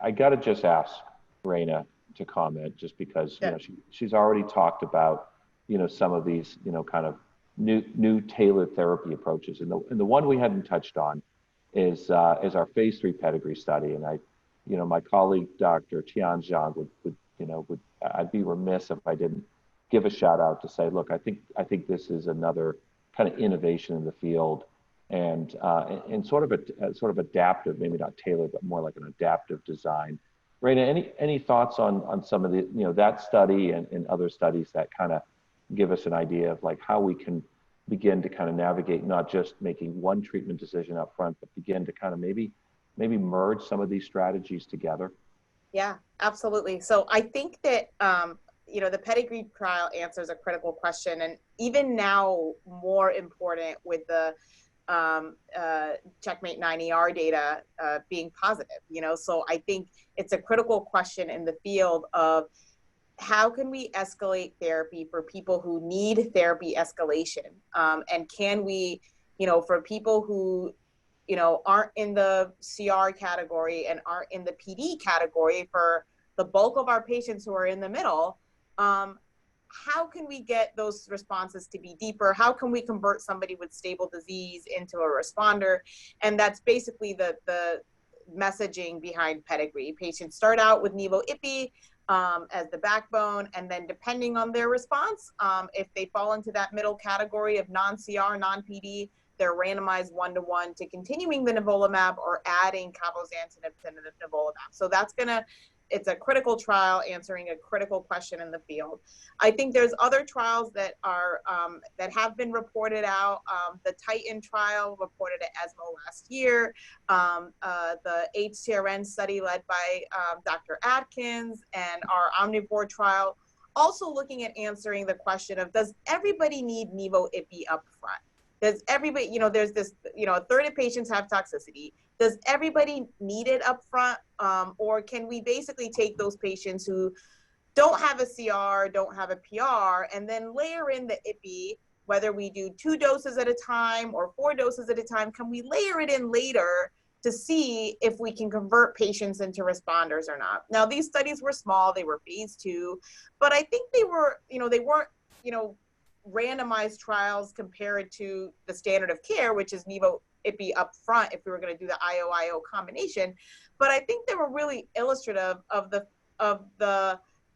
I got to just ask Rana to comment, just because Yeah. she's already talked about some of these kind of new tailored therapy approaches, and the one we hadn't touched on is our phase 3 pedigree study, and my colleague Dr. Tian Zhang would I'd be remiss if I didn't give a shout out to say, look, I think this is another kind of innovation in the field, and sort of adaptive, maybe not tailored, but more like an adaptive design. Raina, any thoughts on some of the that study and other studies that kind of give us an idea of like how we can begin to kind of navigate not just making one treatment decision up front, but begin to kind of maybe merge some of these strategies together? Yeah, absolutely. So I think that the pedigree trial answers a critical question, and even now more important with the Checkmate 9ER data being positive. So I think it's a critical question in the field of how can we escalate therapy for people who need therapy escalation, and can we, for people who aren't in the CR category and aren't in the PD category, for the bulk of our patients who are in the middle, how can we get those responses to be deeper? How can we convert somebody with stable disease into a responder? And that's basically the messaging behind pedigree. Patients start out with Nivo/Ipi as the backbone, and then depending on their response, if they fall into that middle category of non-CR, non-PD, they're randomized 1-to-1 to continuing the nivolumab or adding cabozantinib to nivolumab. So it's a critical trial answering a critical question in the field. I think there's other trials that are that have been reported out. The Titan trial reported at ESMO last year. The HTRN study led by Dr. Atkins, and our Omnivore trial also looking at answering the question of, does everybody need Nivo/Ipi up front? Does everybody, there's this, a third of patients have toxicity. Does everybody need it up front? Or can we basically take those patients who don't have a CR, don't have a PR, and then layer in the Ipi, whether we do 2 doses at a time or 4 doses at a time? Can we layer it in later to see if we can convert patients into responders or not? Now, these studies were small, they were phase 2, but I think they weren't, randomized trials compared to the standard of care, which is Nivo/Ipi up front if we were going to do the IO combination. But I think they were really illustrative of the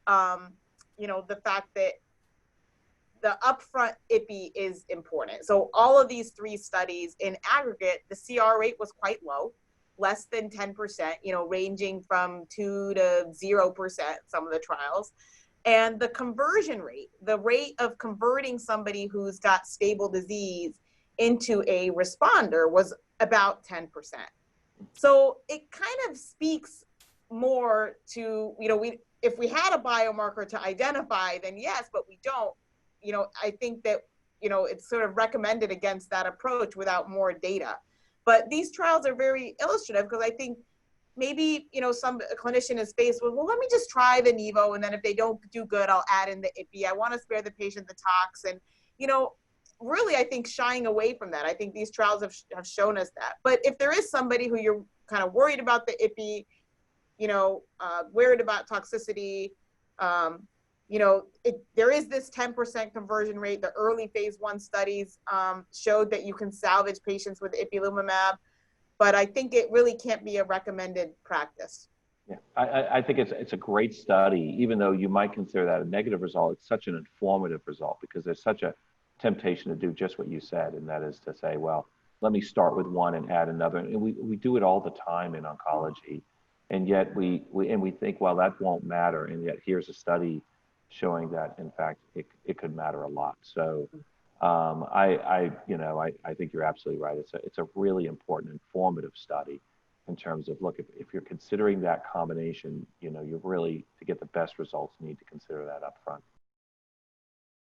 fact that the upfront Ipi is important. So all of these 3 studies in aggregate, the CR rate was quite low, less than 10%, ranging from 2 to 0%, some of the trials. And the conversion rate, the rate of converting somebody who's got stable disease into a responder, was about 10%. So it kind of speaks more to, if we had a biomarker to identify, then yes, but we don't. I think that, it's sort of recommended against that approach without more data. But these trials are very illustrative, because I think maybe, some clinician is faced with, well, let me just try the Nivo, and then if they don't do good, I'll add in the Ipi. I want to spare the patient the tox. And, really, I think shying away from that. I think these trials have shown us that. But if there is somebody who you're kind of worried about the Ipi, worried about toxicity, there is this 10% conversion rate. The early phase 1 studies showed that you can salvage patients with ipilimumab. But I think it really can't be a recommended practice. Yeah, I think it's a great study, even though you might consider that a negative result. It's such an informative result, because there's such a temptation to do just what you said, and that is to say, well, let me start with one and add another. And we do it all the time in oncology, and yet we think, well, that won't matter, and yet here's a study showing that in fact it could matter a lot. So. I think you're absolutely right. It's a really important, informative study in terms of, look, if you're considering that combination, you really, to get the best results, need to consider that up front.